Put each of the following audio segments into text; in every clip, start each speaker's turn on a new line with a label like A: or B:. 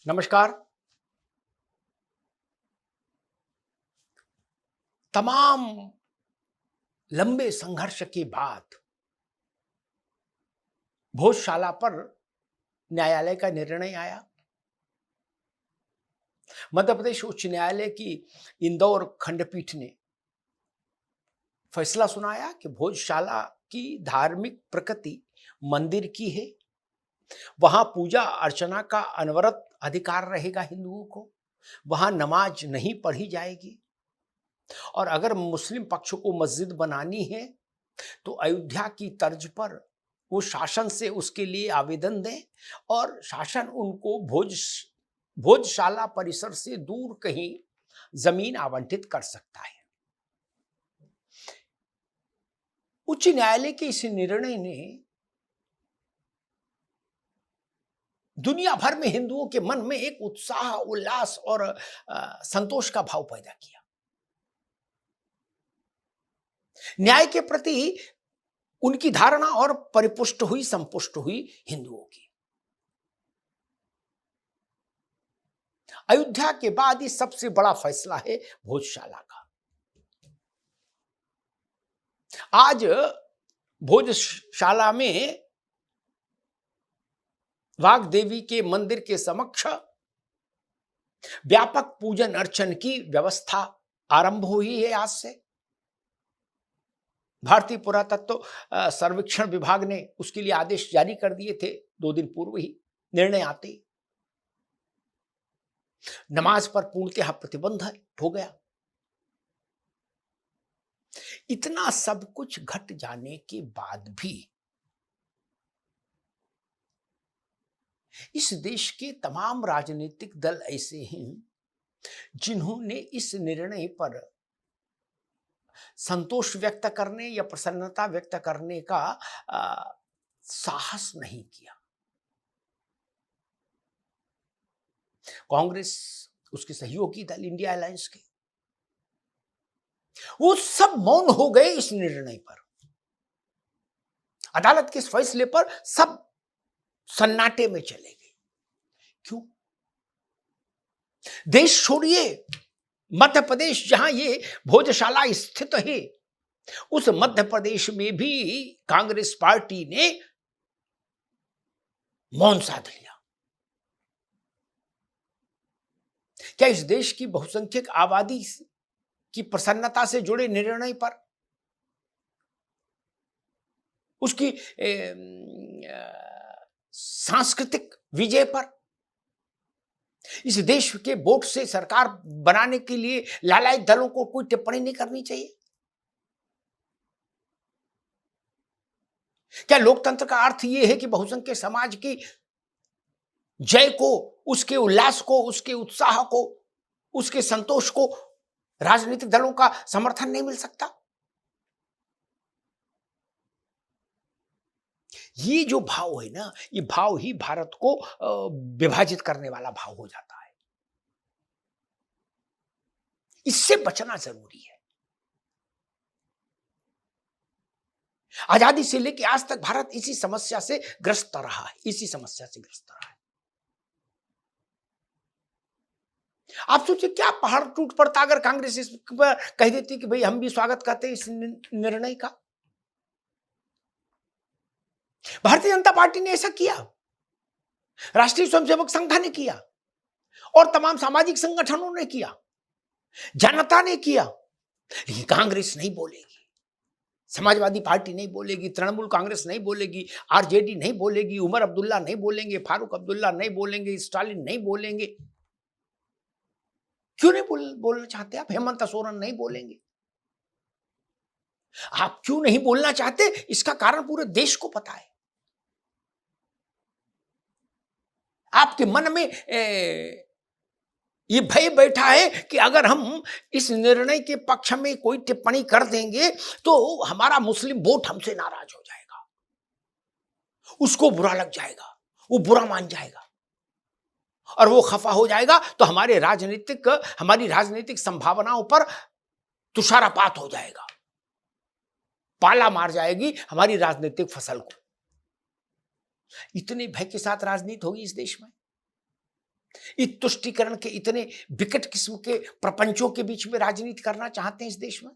A: नमस्कार। तमाम लंबे संघर्ष के बाद भोजशाला पर न्यायालय का निर्णय आया। मध्य प्रदेश उच्च न्यायालय की इंदौर खंडपीठ ने फैसला सुनाया कि भोजशाला की धार्मिक प्रकृति मंदिर की है। वहां पूजा अर्चना का अनवरत अधिकार रहेगा हिंदुओं को। वहां नमाज नहीं पढ़ी जाएगी और अगर मुस्लिम पक्ष को मस्जिद बनानी है तो अयोध्या की तर्ज पर वो शासन से उसके लिए आवेदन दें और शासन उनको भोजशाला परिसर से दूर कहीं जमीन आवंटित कर सकता है। उच्च न्यायालय के इस निर्णय ने दुनिया भर में हिंदुओं के मन में एक उत्साह, उल्लास और संतोष का भाव पैदा किया। न्याय के प्रति उनकी धारणा और परिपुष्ट हुई, संपुष्ट हुई हिंदुओं की। अयोध्या के बाद ये सबसे बड़ा फैसला है भोजशाला का। आज भोजशाला में वाग देवी के मंदिर के समक्ष व्यापक पूजन अर्चन की व्यवस्था आरंभ हुई है। आज से भारतीय पुरातत्व सर्वेक्षण विभाग ने उसके लिए आदेश जारी कर दिए थे 2 दिन पूर्व ही। निर्णय आते ही नमाज पर पूर्णतः प्रतिबंध हो गया। इतना सब कुछ घट जाने के बाद भी इस देश के तमाम राजनीतिक दल ऐसे हैं जिन्होंने इस निर्णय पर संतोष व्यक्त करने या प्रसन्नता व्यक्त करने का साहस नहीं किया। कांग्रेस, उसके सहयोगी दल इंडिया अलायंस के, वो सब मौन हो गए इस निर्णय पर। अदालत के इस फैसले पर सब सन्नाटे में चले गए। क्यों? देश छोड़िए, मध्य प्रदेश जहां ये भोजशाला स्थित है, उस मध्य प्रदेश में भी कांग्रेस पार्टी ने मौन साध लिया। क्या इस देश की बहुसंख्यक आबादी की प्रसन्नता से जुड़े निर्णय पर, उसकी सांस्कृतिक विजय पर, इस देश के वोट से सरकार बनाने के लिए लालायित दलों को कोई टिप्पणी नहीं करनी चाहिए? क्या लोकतंत्र का अर्थ यह है कि बहुसंख्यक समाज की जय को, उसके उल्लास को, उसके उत्साह को, उसके संतोष को राजनीतिक दलों का समर्थन नहीं मिल सकता? ये जो भाव है ना, ये भाव ही भारत को विभाजित करने वाला भाव हो जाता है। इससे बचना जरूरी है। आजादी से लेकर आज तक भारत इसी समस्या से ग्रस्त रहा है, इसी समस्या से ग्रस्त रहा है। आप सोचिए, क्या पहाड़ टूट पड़ता अगर कांग्रेस इस पर कह देती कि भाई हम भी स्वागत करते हैं इस निर्णय का। भारतीय जनता पार्टी ने ऐसा किया, राष्ट्रीय स्वयंसेवक संघ ने किया और तमाम सामाजिक संगठनों ने किया, जनता ने किया। लेकिन कांग्रेस नहीं बोलेगी, समाजवादी पार्टी नहीं बोलेगी, तृणमूल कांग्रेस नहीं बोलेगी, आरजेडी नहीं बोलेगी, उमर अब्दुल्ला नहीं बोलेंगे, फारूक अब्दुल्ला नहीं बोलेंगे, स्टालिन नहीं बोलेंगे। क्यों नहीं बोलना चाहते आप? हेमंत सोरेन नहीं बोलेंगे। आप क्यों नहीं बोलना चाहते? इसका कारण पूरे देश को पता है। आपके मन में ये भय बैठा है कि अगर हम इस निर्णय के पक्ष में कोई टिप्पणी कर देंगे तो हमारा मुस्लिम वोट हमसे नाराज हो जाएगा, उसको बुरा लग जाएगा, वो बुरा मान जाएगा और वो खफा हो जाएगा तो हमारी राजनीतिक संभावनाओं पर तुषारपात हो जाएगा, पाला मार जाएगी हमारी राजनीतिक फसल को। इतने भय के साथ राजनीति होगी इस देश में। इस तुष्टीकरण के इतने विकट किस्म के प्रपंचों के बीच में राजनीति करना चाहते हैं इस देश में?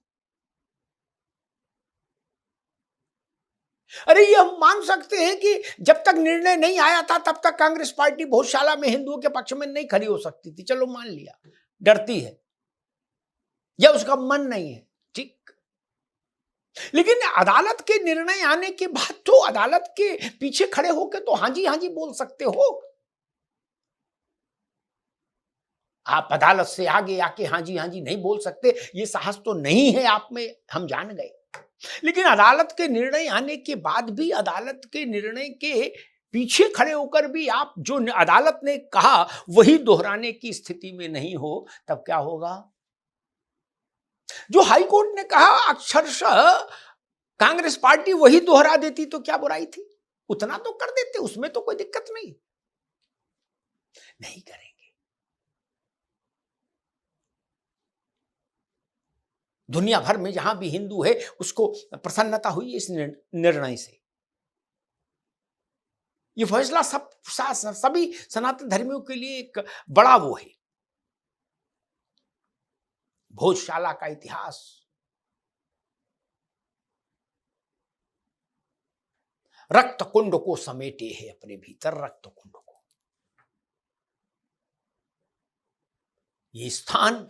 A: अरे ये हम मान सकते हैं कि जब तक निर्णय नहीं आया था तब तक कांग्रेस पार्टी भोजशाला में हिंदुओं के पक्ष में नहीं खड़ी हो सकती थी, चलो मान लिया, डरती है या उसका मन नहीं है, ठीक। लेकिन अदालत के निर्णय आने के बाद तो अदालत के पीछे खड़े होकर तो हाँ जी बोल सकते हो। आप अदालत से आगे आके हाँ जी नहीं बोल सकते, ये साहस तो नहीं है आप में, हम जान गए। लेकिन अदालत के निर्णय आने के बाद भी अदालत के निर्णय के पीछे खड़े होकर भी आप जो अदालत ने कहा वही दोहराने की स्थिति में नहीं हो, तब क्या होगा? जो हाई कोर्ट ने कहा अक्षरशः कांग्रेस पार्टी वही दोहरा देती तो क्या बुराई थी? उतना तो कर देते, उसमें तो कोई दिक्कत नहीं। नहीं करेंगे। दुनिया भर में जहां भी हिंदू है उसको प्रसन्नता हुई इस निर्णय से। ये फैसला सभी सनातन धर्मियों के लिए एक बड़ा वो है। भोजशाला का इतिहास रक्त कुंड को समेटे है अपने भीतर, रक्त कुंड को। ये स्थान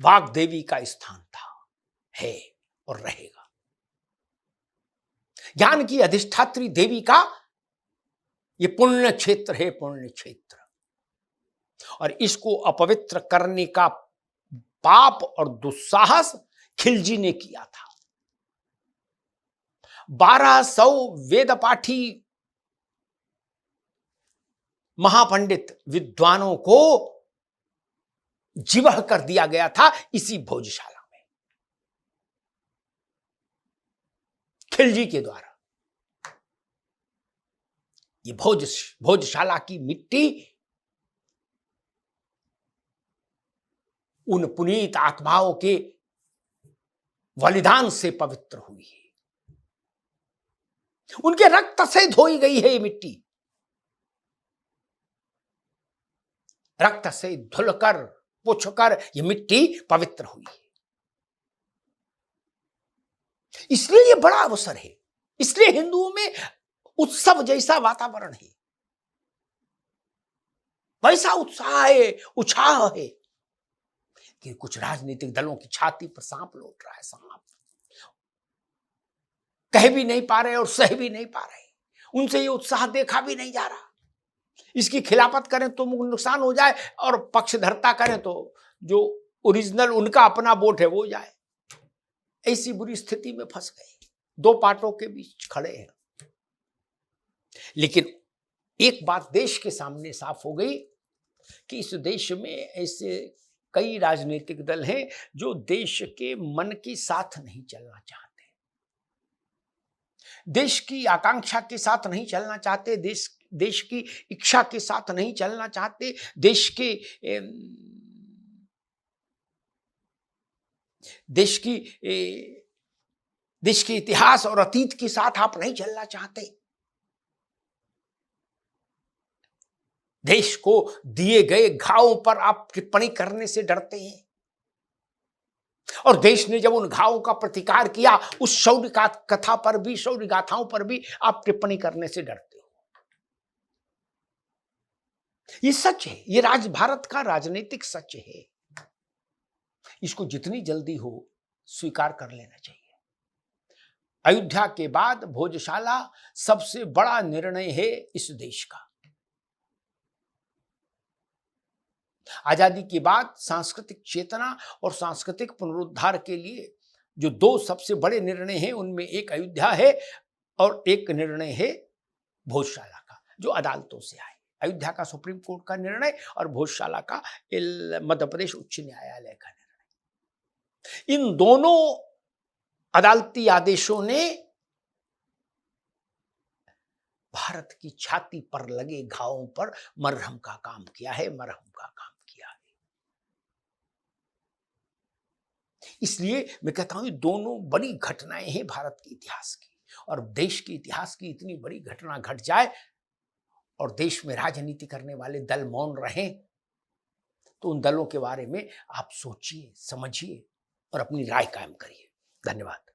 A: वाग देवी का स्थान था, है और रहेगा। ज्ञान की अधिष्ठात्री देवी का ये पुण्य क्षेत्र है, पुण्य क्षेत्र। और इसको अपवित्र करने का पाप और दुस्साहस खिलजी ने किया था। 1200 वेद पाठी महापंडित विद्वानों को जिवह कर दिया गया था इसी भोजशाला में, खिलजी के द्वारा। ये भोजशाला की मिट्टी उन पुनीत आत्माओं के बलिदान से पवित्र हुई है, उनके रक्त से धोई गई है ये मिट्टी। रक्त से धुलकर पुछकर ये मिट्टी पवित्र हुई है। इसलिए ये बड़ा अवसर है, इसलिए हिंदुओं में उत्सव जैसा वातावरण है, वैसा उत्साह है, उत्साह है कि कुछ राजनीतिक दलों की छाती पर सांप लौट रहा है। सांप कह भी नहीं पा रहे और सह भी नहीं पा रहे, उनसे ये उत्साह देखा भी नहीं जा रहा। इसकी खिलाफत करें तो नुकसान हो जाए और पक्षधरता करें तो जो ओरिजिनल उनका अपना वोट है वो जाए। ऐसी बुरी स्थिति में फंस गए, दो पार्टों के बीच खड़े हैं। लेकिन एक बात देश के सामने साफ हो गई कि इस देश में ऐसे कई राजनीतिक दल हैं जो देश के मन के साथ नहीं चलना चाहते, देश की आकांक्षा के साथ नहीं चलना चाहते, देश की इच्छा के साथ नहीं चलना चाहते, देश के इतिहास और अतीत के साथ आप नहीं चलना चाहते। देश को दिए गए घावों पर आप टिप्पणी करने से डरते हैं, और देश ने जब उन घावों का प्रतिकार किया उस शौर्य कथा पर भी, शौर्य गाथाओं पर भी आप टिप्पणी करने से डरते हो। ये सच है, ये भारत का राजनीतिक सच है। इसको जितनी जल्दी हो स्वीकार कर लेना चाहिए। अयोध्या के बाद भोजशाला सबसे बड़ा निर्णय है इस देश का। आजादी के बाद सांस्कृतिक चेतना और सांस्कृतिक पुनरुद्धार के लिए जो दो सबसे बड़े निर्णय हैं उनमें एक अयोध्या है और एक निर्णय है भोजशाला का, जो अदालतों से आए। अयोध्या का सुप्रीम कोर्ट का निर्णय और भोजशाला का मध्य प्रदेश उच्च न्यायालय का निर्णय। इन दोनों अदालती आदेशों ने भारत की छाती पर लगे घावों पर मरहम का काम किया है, मरहम का काम किया है। इसलिए मैं कहता हूं दोनों बड़ी घटनाएं हैं भारत के इतिहास की, और देश के इतिहास की इतनी बड़ी घटना घट जाए और देश में राजनीति करने वाले दल मौन रहें, तो उन दलों के बारे में आप सोचिए, समझिए और अपनी राय कायम करिए। धन्यवाद।